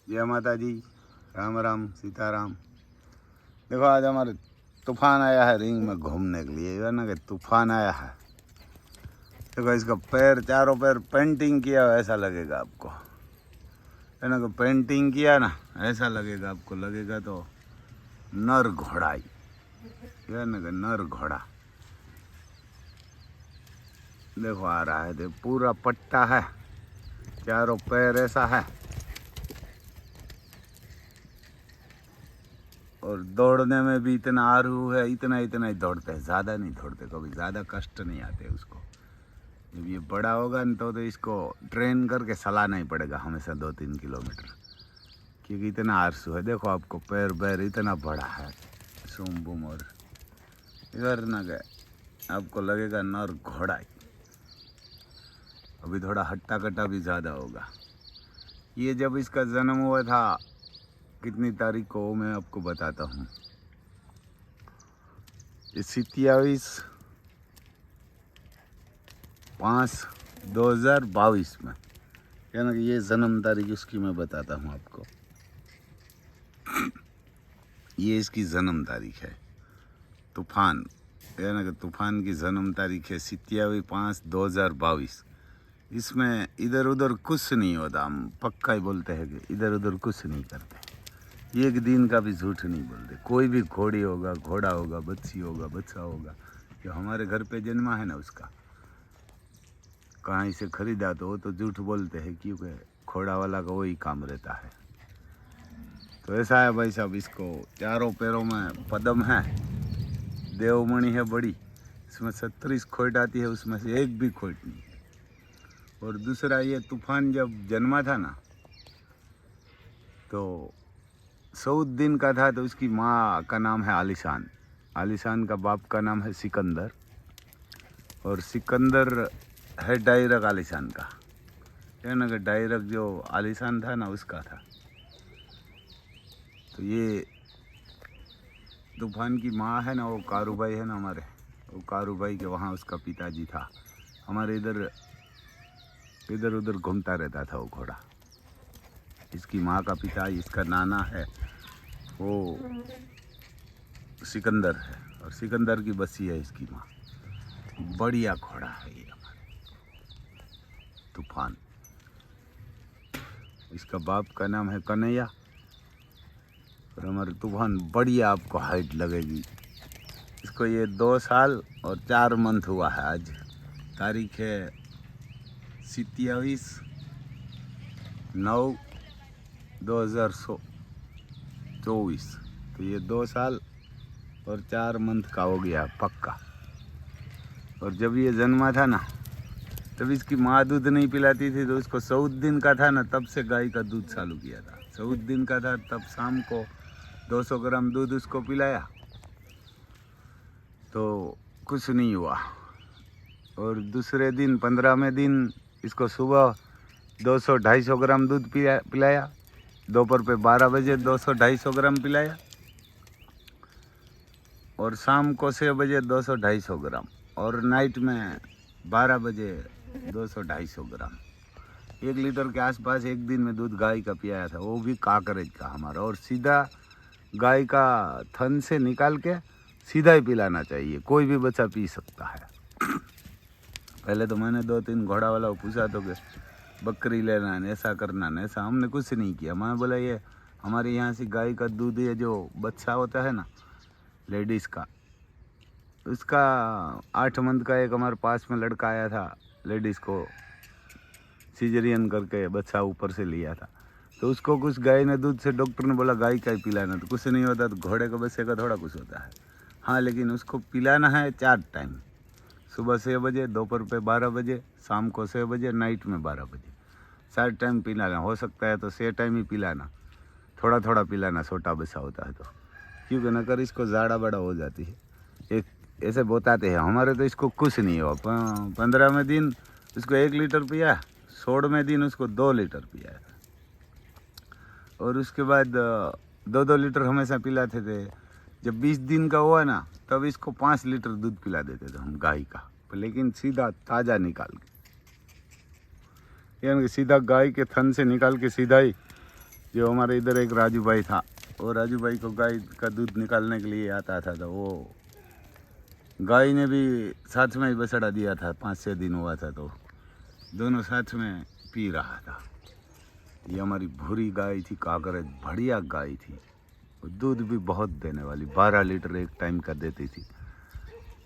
जय माता जी, राम राम सीताराम। देखो आज हमारे तूफान आया है रिंग में घूमने के लिए, ना कि तूफान आया है। देखो इसका पैर, चारों पैर पेंटिंग किया ऐसा लगेगा आपको, है ना। कि पेंटिंग किया ना ऐसा लगेगा आपको, लगेगा तो नर घोड़ा ही, है ना। कि नर घोड़ा देखो आ रहा है, देखो पूरा पट्टा है, चारों पैर ऐसा है। और दौड़ने में भी इतना आरू है, इतना इतना ही दौड़ते हैं, ज़्यादा नहीं दौड़ते, कभी ज़्यादा कष्ट नहीं आते उसको। जब ये बड़ा होगा न तो इसको ट्रेन करके चलाना ही पड़ेगा हमेशा 2-3 किलोमीटर, क्योंकि इतना आरसू है। देखो आपको पैर पैर इतना बड़ा है, सूम बूम। और इधर न गए आपको लगेगा नर घोड़ा ही। अभी थोड़ा हट्टा कट्टा भी ज़्यादा होगा। ये जब इसका जन्म हुआ था, कितनी तारीख को वो मैं आपको बताता हूँ। ये 27/5/2022 में, यानी कि ये जन्म तारीख उसकी मैं बताता हूँ आपको। ये इसकी जन्म तारीख है, तूफान, यानी कि तूफान की जन्म तारीख है 27/5/2022। इसमें इधर उधर कुछ नहीं होता, हम पक्का ही बोलते हैं कि इधर उधर कुछ नहीं करते, एक दिन का भी झूठ नहीं बोलते। कोई भी घोड़ी होगा, घोड़ा होगा, बच्ची होगा, बच्चा होगा, जो हमारे घर पे जन्मा है ना, उसका कहाँ से खरीदा तो वो तो झूठ बोलते हैं, क्योंकि घोड़ा वाला का वही काम रहता है। तो ऐसा है भाई साहब, इसको चारों पैरों में पदम है, देवमणि है बड़ी, इसमें 36 खोट आती है, उसमें से एक भी खोट नहीं है। और दूसरा, ये तूफान जब जन्मा था ना तो 14 दिन का था। तो उसकी माँ का नाम है आलिशान, आलिशान का बाप का नाम है सिकंदर, और सिकंदर है डायरक आलिशान का, है ना। कि डायरक जो आलिशान था ना उसका था। तो ये तूफान की माँ है ना, वो कारूबाई है ना हमारे, वो कारूबाई के वहाँ उसका पिताजी था। हमारे इधर इधर उधर घूमता रहता था वो घोड़ा। इसकी माँ का पिता, इसका नाना है, वो सिकंदर है, और सिकंदर की बस्सी है इसकी माँ। बढ़िया घोड़ा है ये हमारा तूफान। इसका बाप का नाम है कन्हैया, और हमारे तूफान बढ़िया, आपको हाइट लगेगी। इसको ये 2 साल और 4 मंथ हुआ है। आज तारीख है 27/9/2024। तो ये 2 साल और 4 मंथ का हो गया पक्का। और जब ये जन्मा था ना, तब इसकी माँ दूध नहीं पिलाती थी, तो उसको 14 दिन का था ना, तब से गाय का दूध चालू किया था। 14 दिन का था तब शाम को 200 ग्राम दूध उसको पिलाया, तो कुछ नहीं हुआ। और दूसरे दिन 15वें दिन इसको सुबह 200-250 ग्राम दूध पिलाया, दोपहर पे 12 बजे 200-250 ग्राम पिलाया, और शाम को 6 बजे 200-250 ग्राम, और नाइट में 12 बजे 200-250 ग्राम। 1 लीटर के आसपास एक दिन में दूध गाय का पियाया था, वो भी काकरेज का हमारा। और सीधा गाय का थन से निकाल के सीधा ही पिलाना चाहिए, कोई भी बच्चा पी सकता है। पहले तो मैंने 2-3 घोड़ा वाला को पूछा तो कि बकरी लेना है, ऐसा करना है, ऐसा हमने कुछ नहीं किया। मैं बोला ये हमारे यहाँ से गाय का दूध, ये जो बच्चा होता है ना लेडीज़ का, उसका 8 मंथ का एक हमारे पास में लड़का आया था, लेडीज़ को सीजरियन करके बच्चा ऊपर से लिया था। तो उसको कुछ गाय ने दूध से, डॉक्टर ने बोला गाय का ही पिलाना, तो कुछ नहीं होता। तो घोड़े के बच्चे का थोड़ा कुछ होता है, हाँ, लेकिन उसको पिलाना है 4 टाइम, सुबह 6 बजे, दोपहर पे 12 बजे, शाम को 6 बजे, नाइट में 12 बजे, 4 टाइम पिलाना। हो सकता है तो 6 टाइम ही पिलाना, थोड़ा थोड़ा पिलाना, छोटा बच्चा होता है तो, क्योंकि न कर इसको ज़्यादा बड़ा हो जाती है। एक ऐसे बताते हैं हमारे, तो इसको कुछ नहीं हुआ। 15वें दिन उसको 1 लीटर पिया, 16वें दिन उसको 2 लीटर पिया, और उसके बाद 2-2 लीटर हमेशा पिलाते थे। जब 20 दिन का हुआ ना, तब इसको 5 लीटर दूध पिला देते थे हम गाय का, लेकिन सीधा ताज़ा निकाल के, यानी कि सीधा गाय के थन से निकाल के सीधा ही जो हमारे इधर एक राजू भाई था, वो राजू भाई को गाय का दूध निकालने के लिए आता था, तो वो गाय ने भी साथ में ही बछड़ा दिया था, 5-6 दिन हुआ था, तो दोनों साथ में पी रहा था। ये हमारी भूरी गाय थी, कागरज बढ़िया गाय थी, दूध भी बहुत देने वाली, 12 लीटर एक टाइम का देती थी।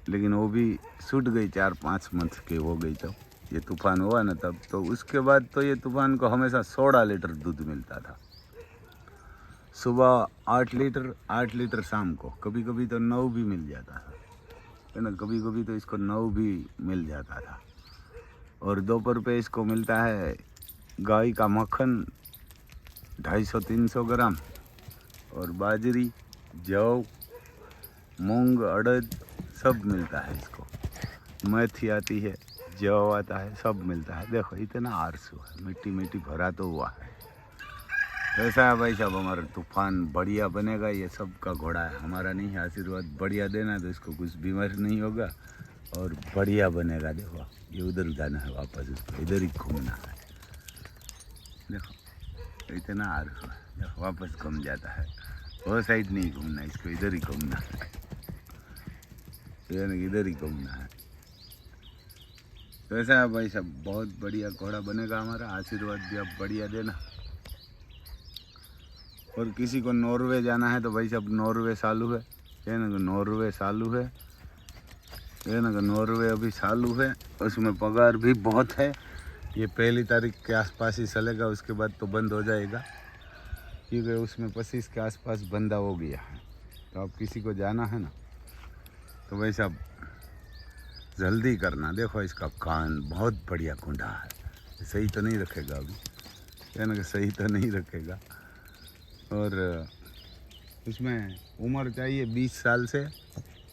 लेकिन वो भी छूट गई, 4-5 मंथ के हो गई तब ये तूफान हुआ ना तब। तो उसके बाद तो ये तूफान को हमेशा 16 लीटर दूध मिलता था, सुबह 8 लीटर शाम को, कभी कभी तो 9 भी मिल जाता था, है ना, कभी कभी तो इसको 9 भी मिल जाता था। और दोपहर पे इसको मिलता है गाय का मक्खन 250-300 ग्राम, और बाजरी, जौ, मूंग, अड़द सब मिलता है इसको, मेथी आती है, जौ आता है, सब मिलता है। देखो इतना आरसू है, मिट्टी मिट्टी भरा तो हुआ है। ऐसा है भाई साहब, हमारा तूफान बढ़िया बनेगा, ये सब का घोड़ा है, हमारा नहीं है। आशीर्वाद बढ़िया देना तो इसको कुछ बीमारी नहीं होगा और बढ़िया बनेगा। देखो ये उधर जाना है वापस, इसको इधर ही घूमना है। देखो इतना आरसू है, देखो वापस घूम जाता है, वो साइड नहीं घूमना, इसको इधर ही घूमना है, इधर ही घूमना है। तो ऐसा है भाई साहब, बहुत बढ़िया घोड़ा बनेगा हमारा, आशीर्वाद भी आप बढ़िया देना। और किसी को नॉर्वे जाना है तो भाई साहब नॉर्वे चालू है, ना, नॉर्वे चालू है, ना, नॉर्वे अभी चालू है, उसमें पगार भी बहुत है। ये 1 तारीख के आसपास ही चलेगा, उसके बाद तो बंद हो जाएगा, क्योंकि उसमें 25 के आसपास बंदा हो गया है। तो अब किसी को जाना है ना तो भाई साहब जल्दी करना। देखो इसका कान बहुत बढ़िया कुंडा है, सही तो नहीं रखेगा अभी, है ना, सही तो नहीं रखेगा। और उसमें उम्र चाहिए 20 साल से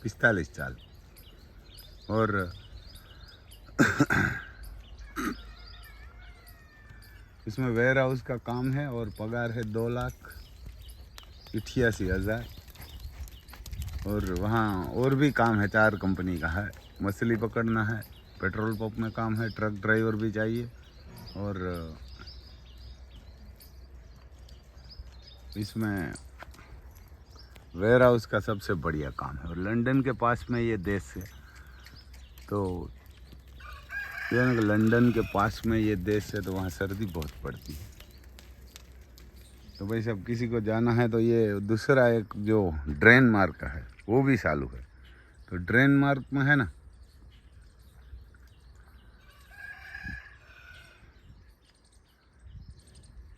45 साल, और इसमें वेयर हाउस का काम है, और पगार है 2,88,000। और वहाँ और भी काम है, 4 कंपनी का है, मछली पकड़ना है, पेट्रोल पंप में काम है, ट्रक ड्राइवर भी चाहिए, और इसमें वेयर हाउस का सबसे बढ़िया काम है। और लंदन के पास में ये देश है, तो लंदन के पास में ये देश है, तो वहाँ सर्दी बहुत पड़ती है। तो भाई साहब किसी को जाना है तो ये दूसरा एक जो ड्रेन मार्क का है वो भी चालू है। तो ड्रेन मार्क में है ना,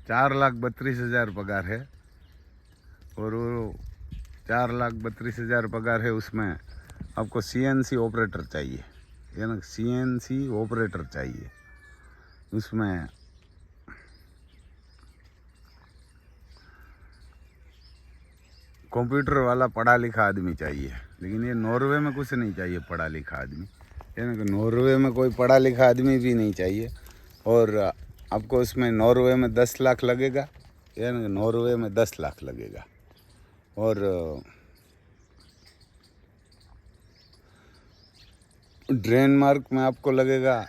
$4,32,000 पगार है, और वो 4,32,000 पगार है, उसमें आपको CNC ऑपरेटर चाहिए, है ना, CNC ऑपरेटर चाहिए। उसमें कंप्यूटर वाला पढ़ा लिखा आदमी चाहिए, लेकिन ये नॉर्वे में कुछ नहीं चाहिए पढ़ा लिखा आदमी, है ना, नॉर्वे में कोई पढ़ा लिखा आदमी भी नहीं चाहिए। और आपको उसमें नॉर्वे में 10 लाख लगेगा, है ना, नॉर्वे में 10 लाख लगेगा। और डेनमार्क में आपको लगेगा,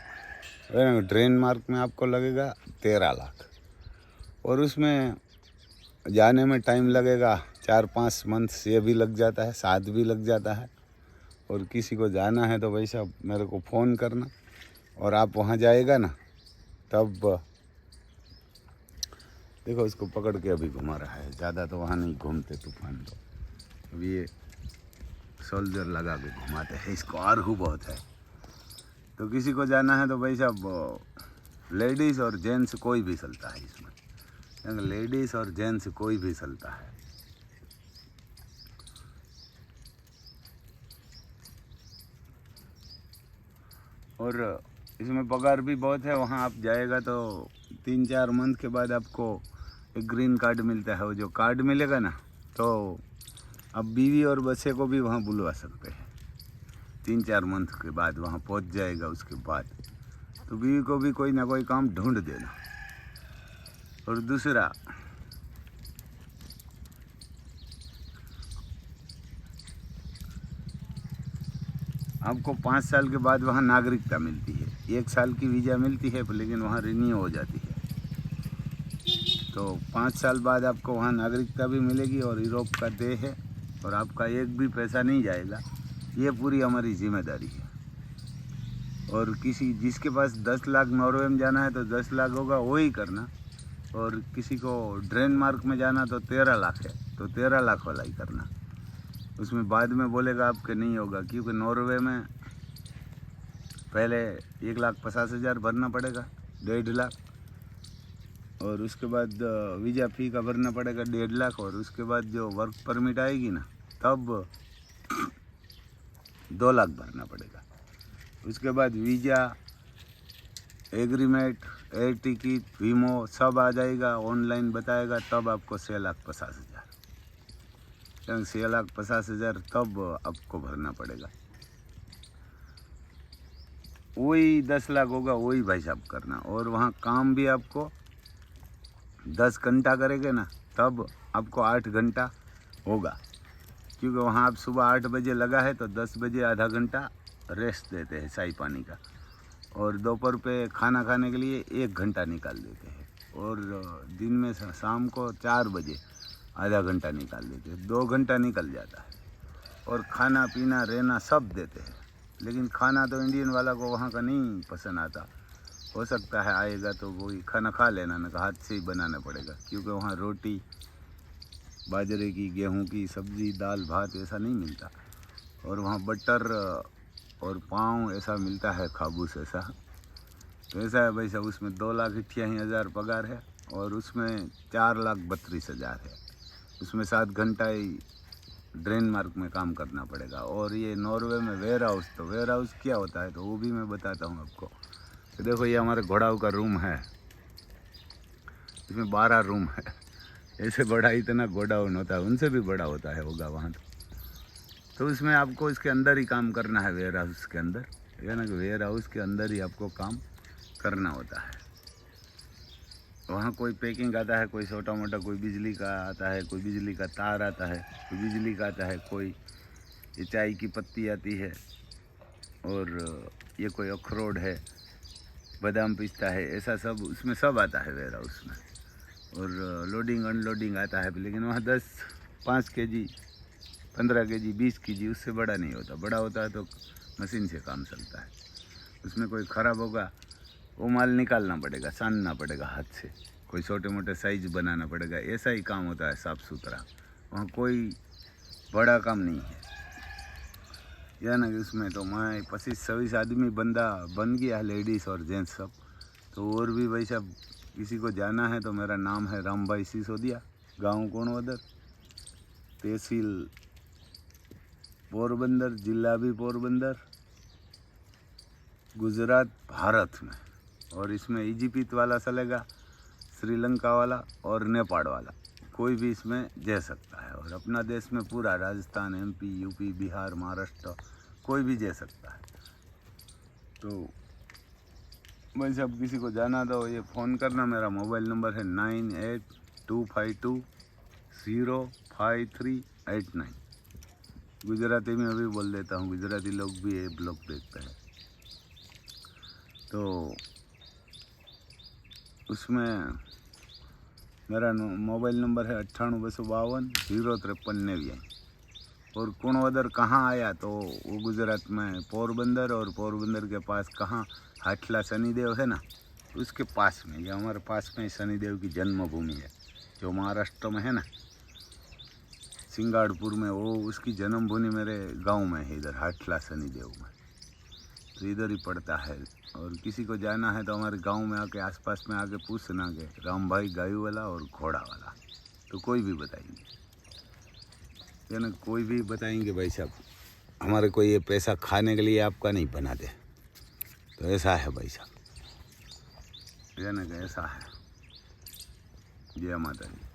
डेनमार्क में आपको लगेगा 13 लाख। और उसमें जाने में टाइम लगेगा 4-5 मंथ, ये भी लग जाता है, 7 भी लग जाता है। और किसी को जाना है तो भाई साहब मेरे को फ़ोन करना, और आप वहाँ जाएगा ना तब देखो इसको पकड़ के अभी घुमा रहा है, ज़्यादा तो वहाँ नहीं घूमते तूफान, तो अभी ये सोल्जर लगा के घुमाते हैं इसको, आरहू बहुत है। तो किसी को जाना है तो भाई साहब लेडीज़ और जेंट्स कोई भी चलता है इसमें, लेडीज़ और जेंट्स कोई भी चलता है। और इसमें पगार भी बहुत है। वहाँ आप जाएगा तो 3-4 मंथ के बाद आपको एक ग्रीन कार्ड मिलता है। वो जो कार्ड मिलेगा ना तो आप बीवी और बच्चे को भी वहाँ बुलवा सकते हैं। 3-4 मंथ के बाद वहाँ पहुँच जाएगा, उसके बाद तो बीवी को भी कोई ना कोई काम ढूंढ देना। और दूसरा, आपको 5 साल के बाद वहाँ नागरिकता मिलती है। 1 साल की वीज़ा मिलती है लेकिन वहाँ रिन्यू हो जाती है। तो 5 साल बाद आपको वहाँ नागरिकता भी मिलेगी और यूरोप का देश है और आपका एक भी पैसा नहीं जाएगा। ये पूरी हमारी जिम्मेदारी है। और किसी जिसके पास 10 लाख नॉर्वे में जाना है तो 10 लाख होगा वही करना, और किसी को डेनमार्क में जाना तो 13 लाख है तो 13 लाख वाला ही करना। उसमें बाद में बोलेगा आपके नहीं होगा, क्योंकि नॉर्वे में पहले 1,50,000 भरना पड़ेगा, 1.5 लाख, और उसके बाद वीज़ा फ़ी का भरना पड़ेगा 1.5 लाख, और उसके बाद जो वर्क परमिट आएगी ना तब 2 लाख भरना पड़ेगा। उसके बाद वीज़ा, एग्रीमेंट, एयर टिकट, वीमो सब आ जाएगा, ऑनलाइन बताएगा, तब आपको 6,50,000, 6,50,000 तब आपको भरना पड़ेगा। वही 10 लाख होगा वही भाई साहब करना। और वहाँ काम भी आपको 10 घंटा करेंगे ना तब आपको 8 घंटा होगा, क्योंकि वहाँ आप सुबह 8 बजे लगा है तो 10 बजे आधा घंटा रेस्ट देते हैं चाय पानी का, और दोपहर पे खाना खाने के लिए 1 घंटा निकाल देते हैं, और दिन में शाम को 4 बजे आधा घंटा निकाल देते हैं, 2 घंटा निकल जाता है। और खाना पीना रहना सब देते हैं, लेकिन खाना तो इंडियन वाला को वहाँ का नहीं पसंद आता। हो सकता है आएगा तो वही खाना खा लेना, ना हाथ से ही बनाना पड़ेगा, क्योंकि वहाँ रोटी बाजरे की, गेहूं की सब्ज़ी, दाल भात ऐसा नहीं मिलता, और वहाँ बटर और पाँव ऐसा मिलता है, खाबूस ऐसा। तो ऐसा है भाई साहब, उसमें 2,88,000 पगार है और उसमें 4,32,000 है। उसमें 7 घंटा ही डेनमार्क में काम करना पड़ेगा। और ये नॉर्वे में वेयर हाउस, तो वेयर हाउस क्या होता है तो वो भी मैं बताता हूँ आपको। तो देखो ये हमारे घोड़ाओं का रूम है, इसमें 12 रूम है। ऐसे बड़ा इतना गोडाउन होता है, उनसे भी बड़ा होता है होगा वहाँ। तो उसमें आपको इसके अंदर ही काम करना है, वेयर हाउस के अंदर, यानी कि वेयर हाउस के अंदर ही आपको काम करना होता है। वहाँ कोई पैकिंग आता है, कोई छोटा मोटा, कोई बिजली का आता है, कोई बिजली का तार आता है, कोई बिजली का आता है, कोई ये चाय की पत्ती आती है, और ये कोई अखरोट है, बादाम पिस्ता है, ऐसा सब उसमें सब आता है वेयर हाउस में। और लोडिंग अनलोडिंग आता है, लेकिन वहाँ 5 केजी, 15 केजी, 20 केजी, उससे बड़ा नहीं होता। बड़ा होता है तो मशीन से काम चलता है। उसमें कोई ख़राब होगा वो माल निकालना पड़ेगा, सानना पड़ेगा हाथ से, कोई छोटे मोटे साइज बनाना पड़ेगा, ऐसा ही काम होता है साफ़ सुथरा। वहाँ कोई बड़ा काम नहीं है, यानी कि उसमें तो मैं 25-26 आदमी बंदा बन गया, लेडीज़ और जेंट्स सब। तो और भी भाई साहब किसी को जाना है तो मेरा नाम है राम भाई सिसोदिया, गाँव कोणवदर, तहसील पोरबंदर, जिला भी पोरबंदर, गुजरात, भारत में। और इसमें इजिप्ट वाला चलेगा, श्रीलंका वाला और नेपाल वाला, कोई भी इसमें जा सकता है। और अपना देश में पूरा राजस्थान, MP, UP, बिहार, महाराष्ट्र, कोई भी जा सकता है। तो भाई साहब किसी को जाना तो ये फ़ोन करना, मेरा मोबाइल नंबर है 9825205389। गुजराती में अभी बोल देता हूँ, गुजराती लोग भी ये ब्लॉग देखते हैं। तो उसमें मेरा मोबाइल नंबर है 9825505399। और कुणवदर कहाँ आया तो वो गुजरात में पोरबंदर, और पोरबंदर के पास कहाँ हाटला शनिदेव है ना, उसके पास में, ये हमारे पास में शनिदेव की जन्मभूमि है, जो महाराष्ट्र में है ना, सिंगाड़पुर में, वो उसकी जन्मभूमि मेरे गांव में है, इधर हाटला शनिदेव में। तो इधर ही पड़ता है। और किसी को जाना है तो हमारे गांव में आके, आसपास में आके पूछना के राम भाई गायू वाला और घोड़ा वाला, तो कोई भी बताएंगे, यानी कोई भी बताएंगे भाई साहब। हमारे कोई ये पैसा खाने के लिए आपका नहीं बना दे, तो ऐसा है भाई साहब, यानी कि ऐसा है। जय माता दी।